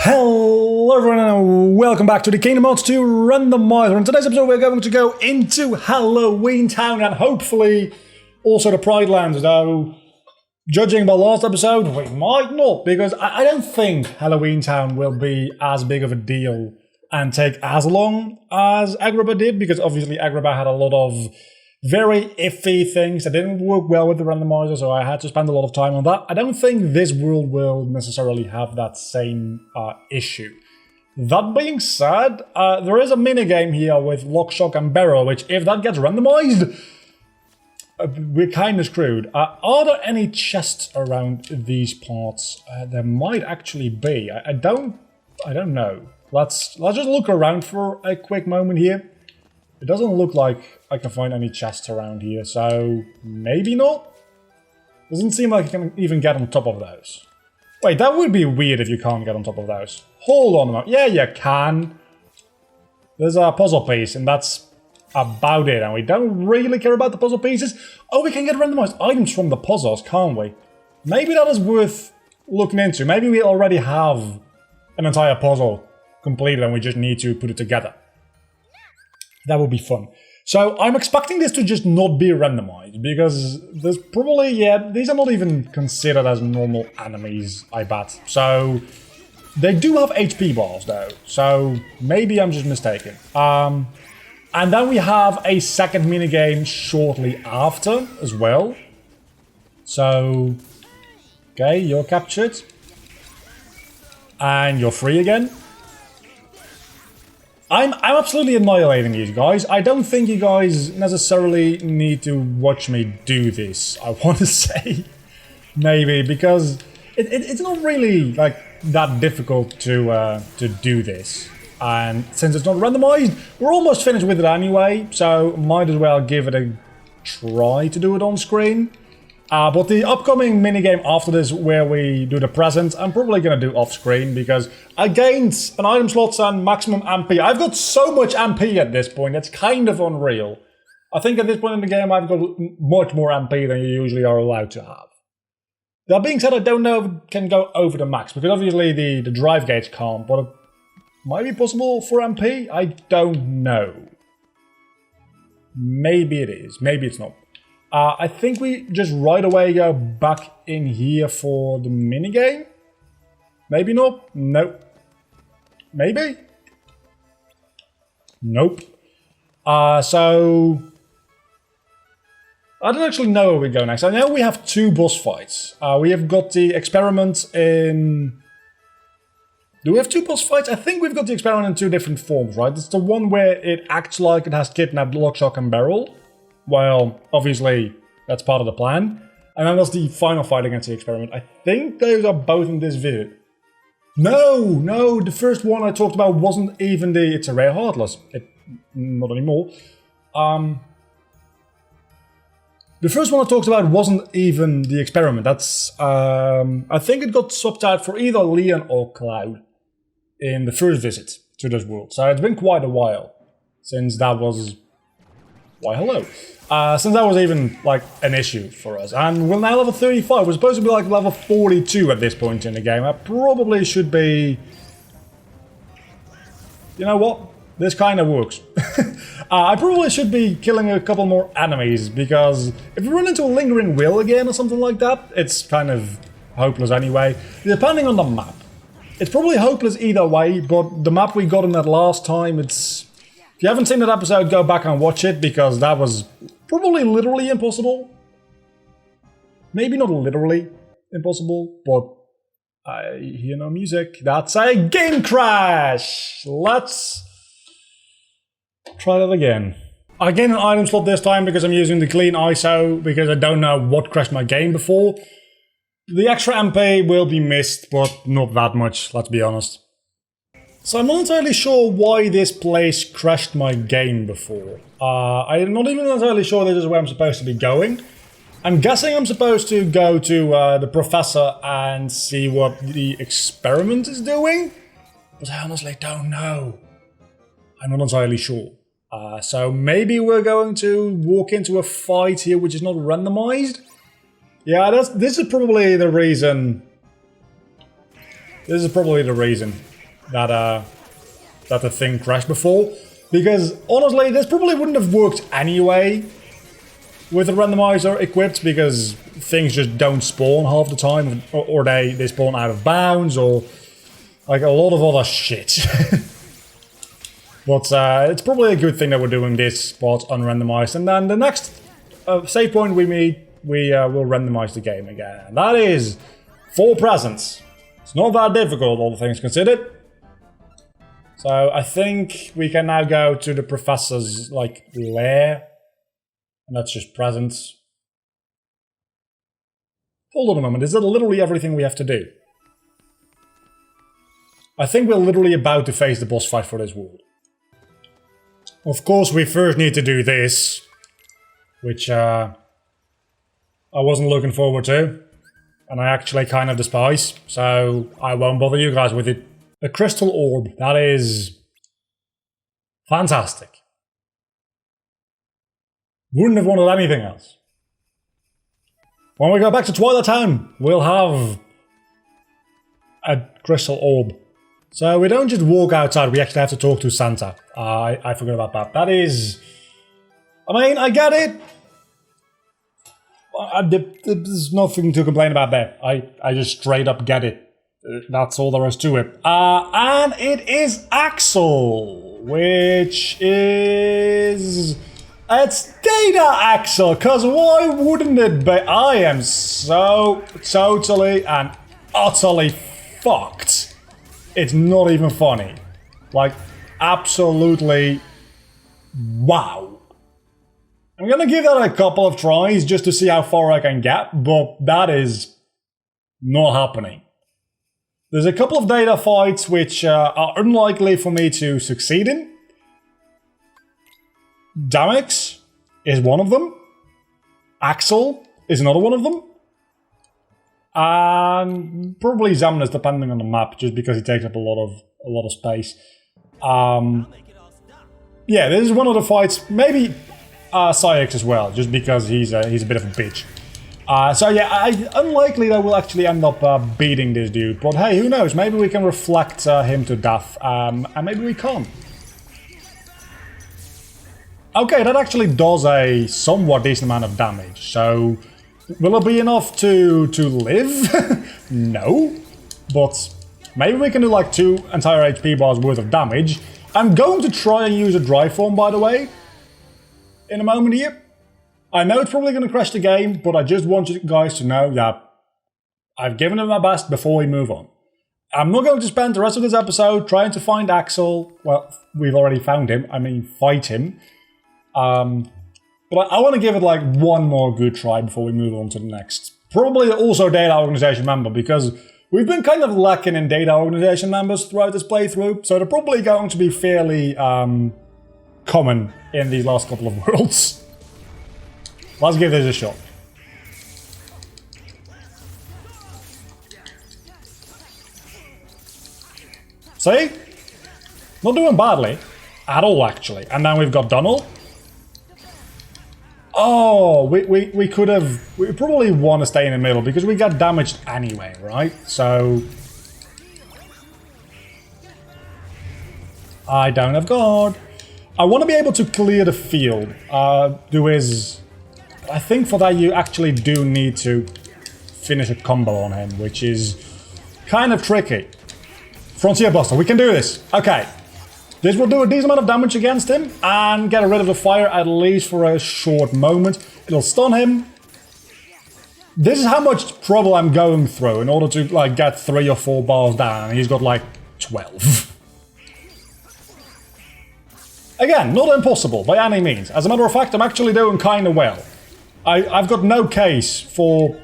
Hello everyone and welcome back to the Kingdom Hearts 2 Randomizer. In today's episode we're going to go into Halloween Town and hopefully also the Pride Lands, though judging by last episode we might not, because I don't think Halloween Town will be as big of a deal and take as long as Agrabah did, because obviously Agrabah had a lot of very iffy things that didn't work well with the randomizer, so I had to spend a lot of time on that. I don't think this world will necessarily have that same issue. That being said, there is a minigame here with Lock, Shock and Barrel, which if that gets randomized, we're kind of screwed. Are there any chests around these parts? There might actually be. I don't know. Let's just look around for a quick moment here. It doesn't look like I can find any chests around here, so maybe not? Doesn't seem like I can even get on top of those. Wait, that would be weird if you can't get on top of those. Hold on a moment. Yeah, you can. There's a puzzle piece, and that's about it. And we don't really care about the puzzle pieces. Oh, we can get randomized items from the puzzles, can't we? Maybe that is worth looking into. Maybe we already have an entire puzzle completed and we just need to put it together. That would be fun. So I'm expecting this to just not be randomized, because there's probably, these are not even considered as normal enemies, I bet. So they do have HP bars though, so maybe I'm just mistaken. And then we have a second minigame shortly after as well. So, okay, you're captured. And you're free again. I'm absolutely annihilating these guys. I don't think you guys necessarily need to watch me do this, I want to say. Maybe, because it's not really like that difficult to do this. And since it's not randomized, we're almost finished with it anyway, so might as well give it a try to do it on screen. But the upcoming minigame after this, where we do the presents, I'm probably going to do off screen, because I gained an item slots and maximum MP. I've got so much MP at this point, it's kind of unreal. I think at this point in the game I've got much more MP than you usually are allowed to have. That being said, I don't know if it can go over the max, because obviously the drive gates can't, but it might be possible for MP? I don't know. Maybe it is, maybe it's not. I think we just right away go back in here for the minigame. Maybe not. Nope. Maybe? Nope. So I don't actually know where we go next. I know we have two boss fights. We have got the experiment in... Do we have two boss fights? I think we've got the experiment in two different forms, right? It's the one where it acts like it has kidnapped Lock, Shock and Barrel. Well, obviously, that's part of the plan. And then there's the final fight against the experiment. I think those are both in this visit. No, the first one I talked about wasn't even the... It's a rare heartless. Not anymore. The first one I talked about wasn't even the experiment. That's... I think it got swapped out for either Leon or Cloud in the first visit to this world. So it's been quite a while since that was... Why, hello. Since that was even, like, an issue for us. And we're now level 35. We're supposed to be, like, level 42 at this point in the game. I probably should be... You know what? This kind of works. I probably should be killing a couple more enemies, because if we run into a Lingering Will again or something like that, it's kind of hopeless anyway. Depending on the map. It's probably hopeless either way, but the map we got in that last time, it's... If you haven't seen that episode, go back and watch it, because that was probably literally impossible. Maybe not literally impossible, but I hear no music. That's a game crash! Let's try that again. I gain an item slot this time because I'm using the clean ISO, because I don't know what crashed my game before. The extra MP will be missed, but not that much, let's be honest. So I'm not entirely sure why this place crashed my game before. I'm not even entirely sure this is where I'm supposed to be going. I'm guessing I'm supposed to go to the professor and see what the experiment is doing. But I honestly don't know. I'm not entirely sure. So maybe we're going to walk into a fight here which is not randomized. Yeah, this is probably the reason. This is probably the reason. that the thing crashed before. Because honestly, this probably wouldn't have worked anyway with the randomizer equipped, because things just don't spawn half the time, or they spawn out of bounds, or like a lot of other shit. But it's probably a good thing that we're doing this part unrandomized, and then the next save point we meet, we will randomize the game again. And that is 4 presents. It's not that difficult, all things considered. So I think we can now go to the professor's like lair, and that's just presents. Hold on a moment, is that literally everything we have to do? I think we're literally about to face the boss fight for this world. Of course, we first need to do this, which I wasn't looking forward to, and I actually kind of despise, so I won't bother you guys with it. A crystal orb, that is fantastic. Wouldn't have wanted anything else. When we go back to Twilight Town, we'll have a crystal orb. So we don't just walk outside, we actually have to talk to Santa. I forgot about that. That is... I mean, I get it. There's nothing to complain about there. I just straight up get it. That's all there is to it. And it is Axel, which is... It's DEJA Axel, because why wouldn't it be? I am so totally and utterly fucked. It's not even funny. Like, absolutely wow. I'm gonna give that a couple of tries just to see how far I can get, but that is not happening. There's a couple of DEJA fights which are unlikely for me to succeed in. Damix is one of them. Axel is another one of them. And probably Zamnas, depending on the map, just because he takes up a lot of space. Yeah, this is one of the fights. Maybe Syx as well, just because he's a bit of a bitch. So yeah, unlikely that we'll actually end up beating this dude. But hey, who knows? Maybe we can reflect him to death, and maybe we can't. Okay, that actually does a somewhat decent amount of damage. So, will it be enough to live? No. But maybe we can do like 2 entire HP bars worth of damage. I'm going to try and use a dry form, by the way, in a moment here. I know it's probably going to crash the game, but I just want you guys to know that I've given it my best before we move on. I'm not going to spend the rest of this episode trying to find Axel. Well, we've already found him. I mean, fight him. But I want to give it like one more good try before we move on to the next. Probably also DEJA organization member, because we've been kind of lacking in DEJA organization members throughout this playthrough, so they're probably going to be fairly common in these last couple of worlds. Let's give this a shot. See? Not doing badly. At all, actually. And then we've got Donald. Oh, we could have... We probably want to stay in the middle, because we got damaged anyway, right? So... I don't have God. I want to be able to clear the field. I think for that you actually do need to finish a combo on him, which is kind of tricky. Frontier Buster, we can do this. Okay. This will do a decent amount of damage against him and get rid of the fire at least for a short moment. It'll stun him. This is how much trouble I'm going through in order to like get 3 or 4 bars down, and he's got like 12. Again, not impossible by any means. As a matter of fact, I'm actually doing kind of well. I've got no case for...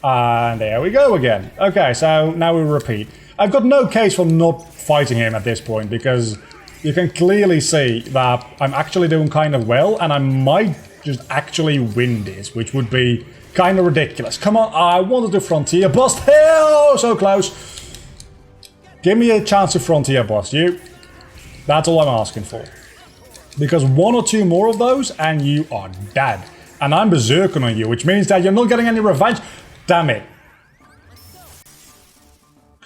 And there we go again. Okay, so now we repeat. I've got no case for not fighting him at this point, because you can clearly see that I'm actually doing kind of well, and I might just actually win this, which would be kind of ridiculous. Come on, I wanted to Frontier Bust. Oh, so close. Give me a chance to Frontier Bust you. That's all I'm asking for. Because 1 or 2 more of those, and you are dead. And I'm berserking on you, which means that you're not getting any revenge. Damn it.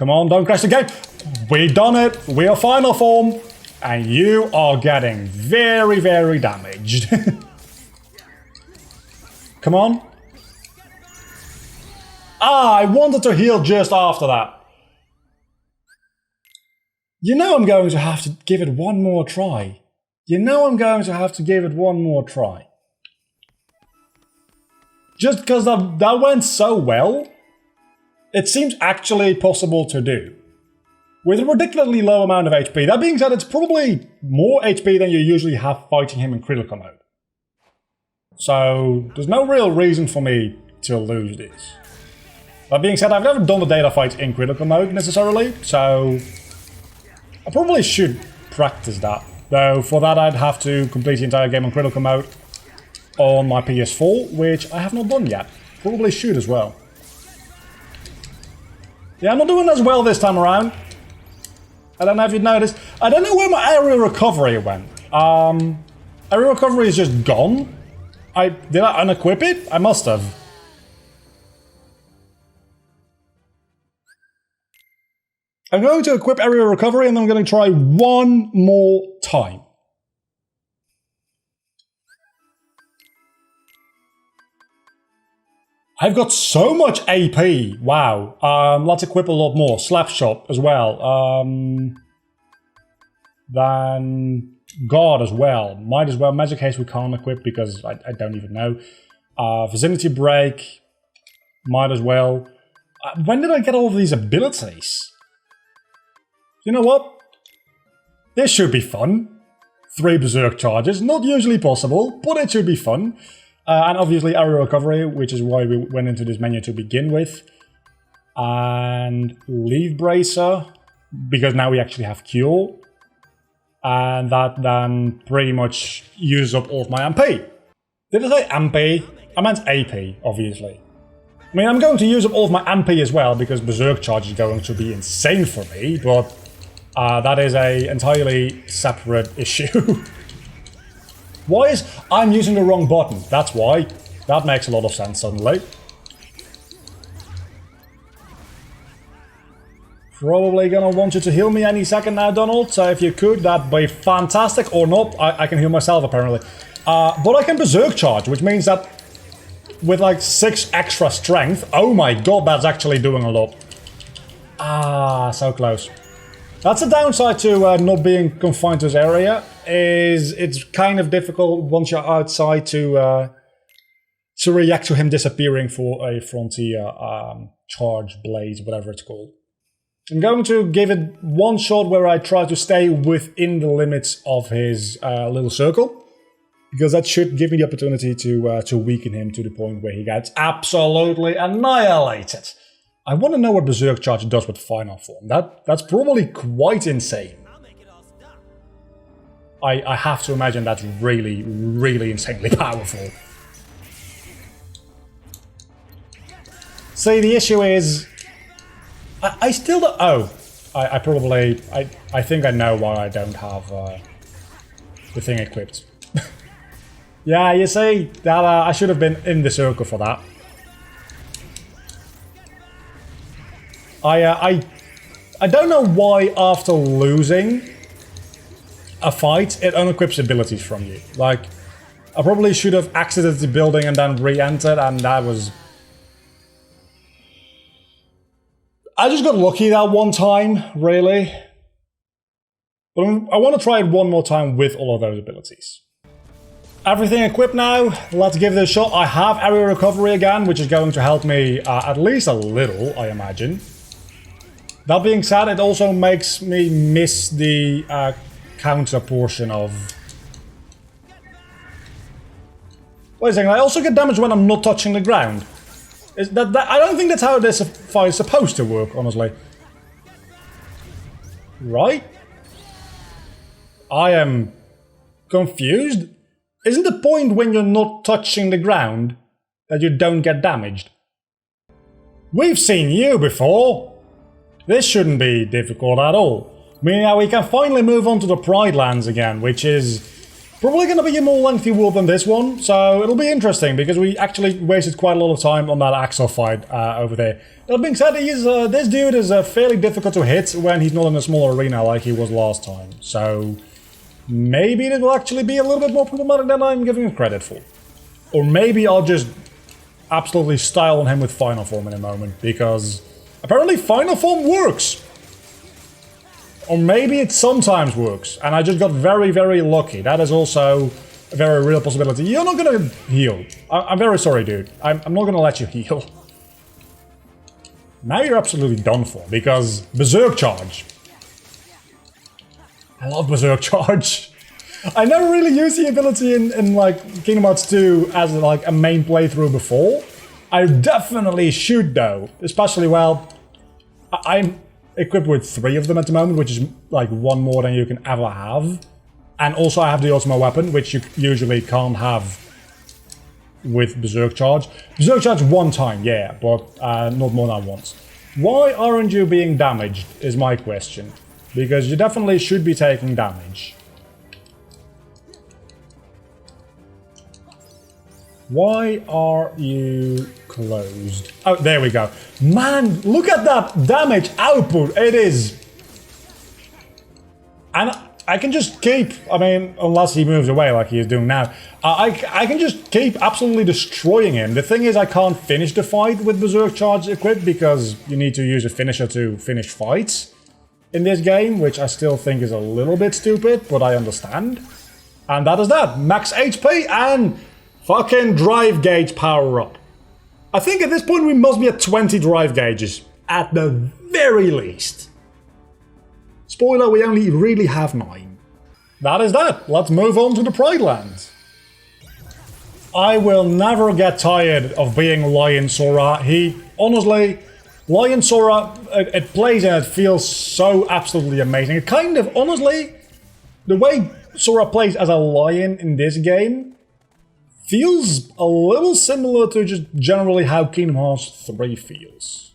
Come on, don't crash the game. We done it. We are final form. And you are getting very, very damaged. Come on. Ah, I wanted to heal just after that. You know I'm going to have to give it one more try. You know I'm going to have to give it one more try. Just because that went so well, it seems actually possible to do. With a ridiculously low amount of HP. That being said, it's probably more HP than you usually have fighting him in critical mode. So, there's no real reason for me to lose this. That being said, I've never done the data fight in critical mode necessarily, so I probably should practice that. Though for that I'd have to complete the entire game on critical mode on my PS4, which I have not done yet. Probably should as well. Yeah, I'm not doing as well this time around. I don't know if you've noticed. I don't know where my area recovery went. Area recovery is just gone. Did I unequip it? I must have. I'm going to equip area recovery and then I'm going to try one more time. I've got so much AP. Wow. Let's equip a lot more. Slapshot as well. Then God as well. Might as well. Magic Haste we can't equip because I don't even know. Vicinity Break. Might as well. When did I get all of these abilities? You know what? This should be fun. 3 Berserk charges. Not usually possible, but it should be fun. And obviously area recovery, which is why we went into this menu to begin with. And Leaf Bracer, because now we actually have Cure. And that then pretty much uses up all of my MP. Did I say MP? I meant AP, obviously. I mean, I'm going to use up all of my MP as well, because Berserk charge is going to be insane for me, but that is an entirely separate issue. Why is I'm using the wrong button? That's why. That makes a lot of sense suddenly. Probably gonna want you to heal me any second now, Donald. So if you could, that'd be fantastic. Or not, I can heal myself apparently. But I can Berserk charge, which means that with like 6 extra strength, oh my god, that's actually doing a lot. Ah, so close. That's a downside to not being confined to this area, is it's kind of difficult once you're outside to react to him disappearing for a Frontier charge blaze, whatever it's called. I'm going to give it one shot where I try to stay within the limits of his little circle, because that should give me the opportunity to weaken him to the point where he gets absolutely annihilated. I want to know what Berserk Charge does with Final Form. That's probably quite insane. I have to imagine that's really, really insanely powerful. See, the issue is... I still don't... Oh. I think I know why I don't have the thing equipped. Yeah, you see, that I should have been in the circle for that. I don't know why after losing a fight, it unequips abilities from you. Like, I probably should have exited the building and then re-entered, and that was... I just got lucky that one time, really. But I want to try it one more time with all of those abilities. Everything equipped now, let's give this a shot. I have area recovery again, which is going to help me at least a little, I imagine. That being said, it also makes me miss the counter portion of... Wait a second, I also get damage when I'm not touching the ground. I don't think that's how this fight is supposed to work, honestly. Right? I am confused. Isn't the point when you're not touching the ground that you don't get damaged? We've seen you before. This shouldn't be difficult at all. I mean, now we can finally move on to the Pride Lands again, which is probably going to be a more lengthy world than this one. So it'll be interesting because we actually wasted quite a lot of time on that Axel fight over there. That being said, this dude is fairly difficult to hit when he's not in a small arena like he was last time. So maybe it will actually be a little bit more problematic than I'm giving him credit for. Or maybe I'll just absolutely style on him with Final Form in a moment, because apparently Final Form works. Or maybe it sometimes works, and I just got very, very lucky. That is also a very real possibility. You're not gonna heal. I'm very sorry, dude. I'm not gonna let you heal. Now you're absolutely done for, because Berserk Charge. I love Berserk Charge. I never really used the ability in like Kingdom Hearts 2 as like a main playthrough before. I definitely should though, especially, well, I'm equipped with 3 of them at the moment, which is like 1 more than you can ever have. And also I have the Ultima weapon, which you usually can't have with Berserk Charge. Berserk Charge 1 time, yeah, but not more than once. Why aren't you being damaged is my question. Because you definitely should be taking damage. Why are you closed? Oh, there we go. Man, look at that damage output. It is. And I can just keep, I mean, unless he moves away like he is doing now, I can just keep absolutely destroying him. The thing is, I can't finish the fight with Berserk Charge equipped because you need to use a finisher to finish fights in this game, which I still think is a little bit stupid, but I understand. And that is that. Max HP and fucking drive gauge power up. I think at this point we must be at 20 drive gauges, at the very least. Spoiler, we only really have 9. That is that. Let's move on to the Pride Lands. I will never get tired of being Lion Sora. Honestly, Lion Sora, it plays and it feels so absolutely amazing. It kind of, honestly, the way Sora plays as a lion in this game feels a little similar to just generally how Kingdom Hearts 3 feels.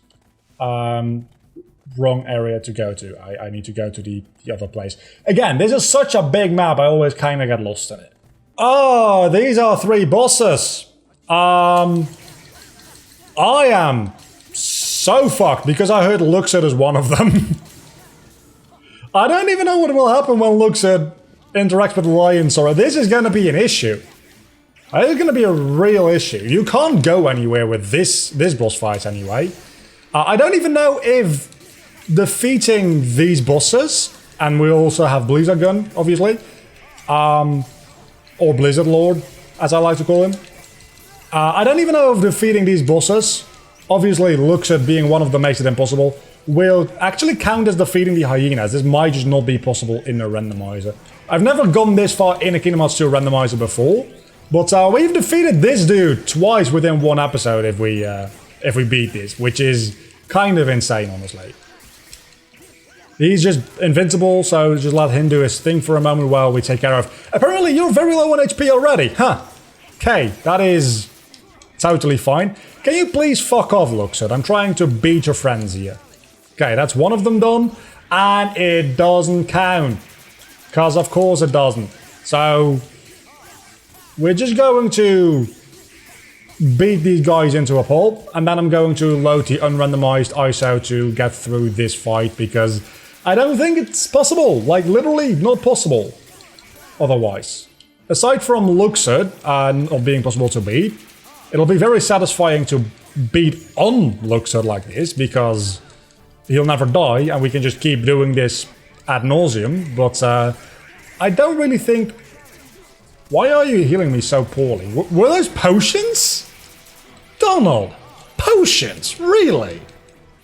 Wrong area to go to. I need to go to the other place. Again, this is such a big map, I always kind of get lost in it. Oh, these are 3 bosses. I am so fucked because I heard Luxord is one of them. I don't even know what will happen when Luxord interacts with Lion Sora. This is going to be an issue. It's going to be a real issue. You can't go anywhere with this boss fight anyway. I don't even know if defeating these bosses, and we also have Blizzard Gun, obviously, or Blizzard Lord, as I like to call him. I don't even know if defeating these bosses, obviously Luxord being one of them makes it impossible, will actually count as defeating the hyenas. This might just not be possible in a randomizer. I've never gone this far in a Kingdom Hearts 2 randomizer before, but we've defeated this dude twice within 1 episode if we beat this, which is kind of insane, honestly. He's just invincible, so just let him do his thing for a moment while we take care of... Apparently you're very low on HP already, huh? Okay, that is totally fine. Can you please fuck off, Luxord? I'm trying to beat your friends here. Okay, that's one of them done, and it doesn't count. Because of course it doesn't. So we're just going to beat these guys into a pulp, and then I'm going to load the unrandomized ISO to get through this fight, because I don't think it's possible. Like, literally not possible otherwise. Aside from Luxord not being possible to beat, it'll be very satisfying to beat on Luxord like this, because he'll never die, and we can just keep doing this ad nauseum, but I don't really think... Why are you healing me so poorly? Were those potions? Donald, potions? Really?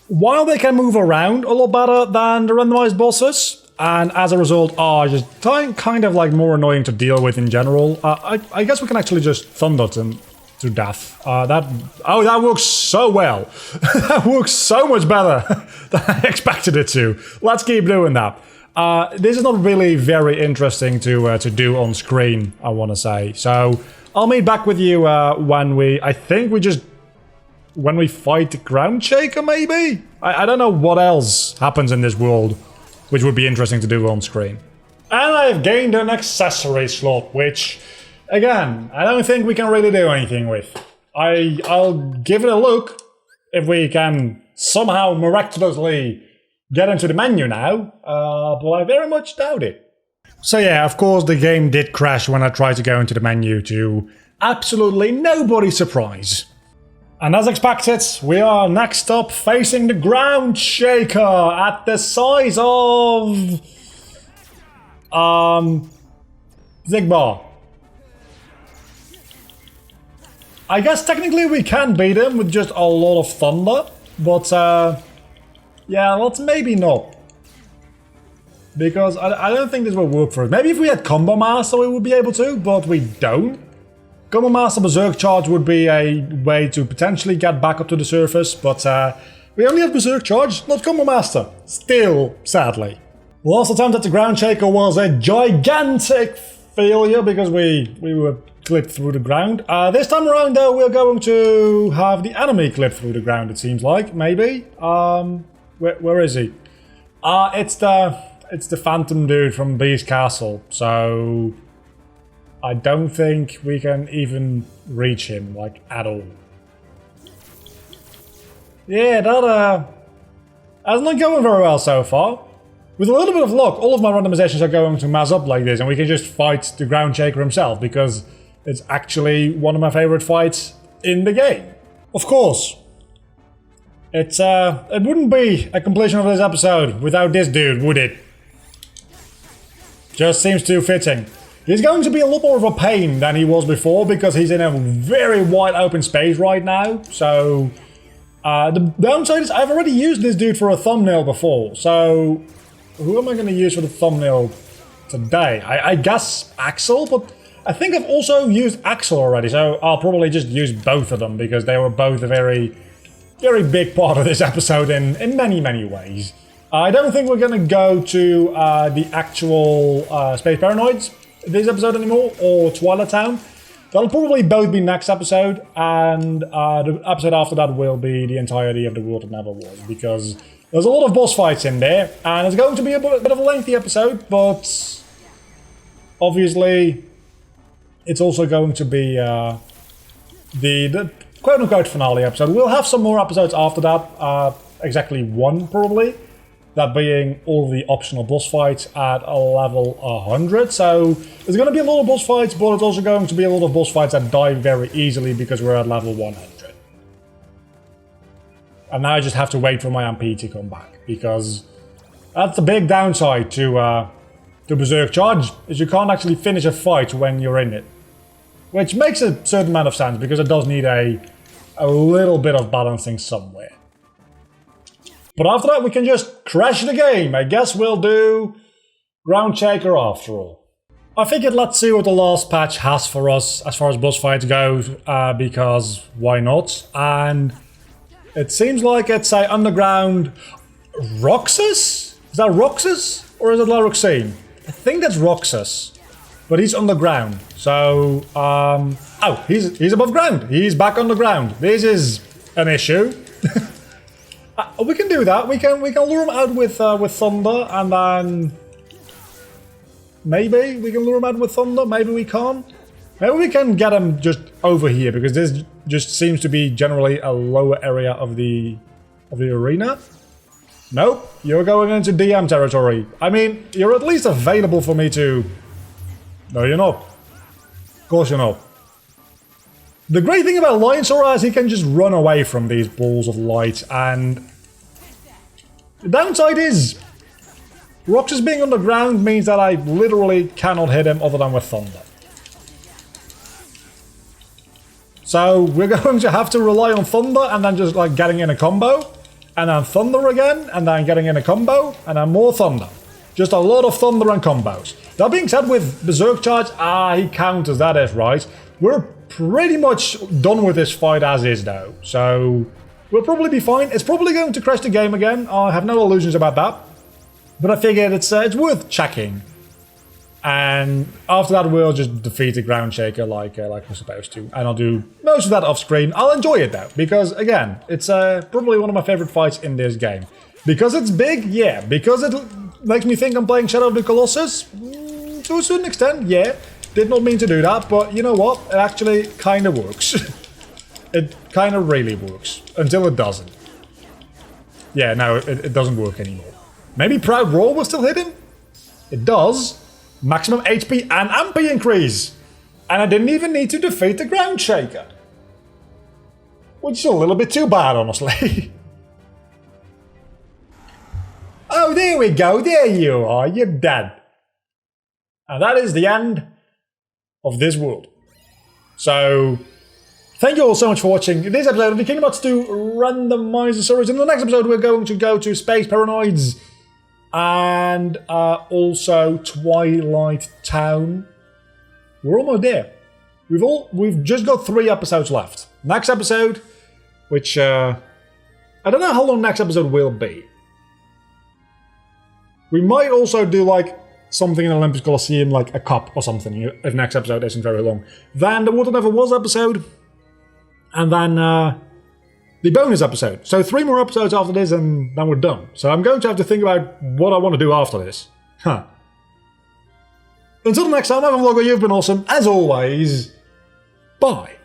While they can move around a lot better than the randomized bosses, and as a result are just kind of like more annoying to deal with in general, I guess we can actually just thunder them to death. That works so well. That works so much better than I expected it to. Let's keep doing that. This is not really very interesting to do on screen, I want to say. So I'll meet back with you when we fight the Ground Shaker, maybe? I don't know what else happens in this world, which would be interesting to do on screen. And I've gained an accessory slot, which, again, I don't think we can really do anything with. I'll give it a look if we can somehow miraculously get into the menu now, but I very much doubt it. So yeah, of course the game did crash when I tried to go into the menu, to absolutely nobody's surprise. And as expected, we are next up facing the ground shaker at the size of Zigbar. I guess technically we can beat him with just a lot of thunder, but yeah, let's maybe not. Because I don't think this will work for us. Maybe if we had Combo Master we would be able to, but we don't. Combo Master Berserk Charge would be a way to potentially get back up to the surface, but we only have Berserk Charge, not Combo Master. Still, sadly. Last attempt at the ground shaker was a gigantic failure because we were clipped through the ground. This time around though, we're going to have the enemy clipped through the ground, it seems like, maybe. Where is he? It's the Phantom dude from Beast Castle, so I don't think we can even reach him, like, at all. Yeah, that hasn't been going very well so far. With a little bit of luck, all of my randomizations are going to mess up like this, and we can just fight the ground shaker himself, because it's actually one of my favorite fights in the game. Of course, it wouldn't be a completion of this episode without this dude, would it? Just seems too fitting. He's going to be a lot more of a pain than he was before because he's in a very wide open space right now. So the downside is I've already used this dude for a thumbnail before. So who am I going to use for the thumbnail today? I guess Axel, but I think I've also used Axel already. So I'll probably just use both of them because they were both a very, very big part of this episode in many, many ways. I don't think we're going to go to the actual Space Paranoids this episode anymore, or Twilight Town. That'll probably both be next episode, and the episode after that will be the entirety of The World That Never Was, because there's a lot of boss fights in there, and it's going to be a bit of a lengthy episode, but obviously it's also going to be the quote-unquote finale episode. We'll have some more episodes after that, exactly one probably. That being all the optional boss fights at a level 100. So there's going to be a lot of boss fights, but it's also going to be a lot of boss fights that die very easily because we're at level 100. And now I just have to wait for my MP to come back, because that's the big downside to Berserk Charge, is you can't actually finish a fight when you're in it. Which makes a certain amount of sense, because it does need a little bit of balancing somewhere. But after that, we can just crash the game. I guess we'll do Ground Shaker after all. I figured let's see what the last patch has for us as far as boss fights goes, because why not? And it seems like it's a underground Roxas? Is that Roxas? Or is it Laroxine? I think that's Roxas. But he's underground. So, oh, he's above ground. He's back underground. This is an issue. We can do that. We can lure him out with thunder, and then maybe we can lure him out with thunder. Maybe we can't. Maybe we can get him just over here, because this just seems to be generally a lower area of the arena. Nope, you're going into DM territory. I mean, you're at least available for me to. No, you're not. Of course you're not. The great thing about Lion Sora is he can just run away from these balls of light, and the downside is Roxas being underground means that I literally cannot hit him other than with thunder. So we're going to have to rely on thunder and then just like getting in a combo, and then thunder again, and then getting in a combo, and then more thunder. Just a lot of thunder and combos. That being said, with Berserk Charge, he counters, that is right. We're pretty much done with this fight as is though, so we'll probably be fine. It's probably going to crash the game again, I have no illusions about that. But I figured it's worth checking. And after that we'll just defeat the ground shaker like we're supposed to. And I'll do most of that off screen. I'll enjoy it though, because again, it's probably one of my favorite fights in this game. Because it's big, yeah. Because it makes me think I'm playing Shadow of the Colossus, to a certain extent, yeah. Did not mean to do that, but you know what? It actually kind of works. It kind of really works, until it doesn't. Yeah, no, it doesn't work anymore. Maybe Proud Roar will still hit him? It does. Maximum HP and MP increase. And I didn't even need to defeat the Ground Shaker. Which is a little bit too bad, honestly. Oh, there we go. There you are. You're dead. And that is the end of this world. So, thank you all so much for watching this episode of the Kingdom Hearts 2 Randomizer series. In the next episode, we're going to go to Space Paranoids and also Twilight Town. We're almost there. We've just got 3 episodes left. Next episode, which I don't know how long next episode will be. We might also do like something in Olympus Coliseum, like a cup or something, if next episode isn't very long. Then the What Never Was episode, and then the bonus episode. So 3 more episodes after this, and then we're done. So I'm going to have to think about what I want to do after this. Huh. Until next time, I'm Vlogger, you've been awesome. As always, bye.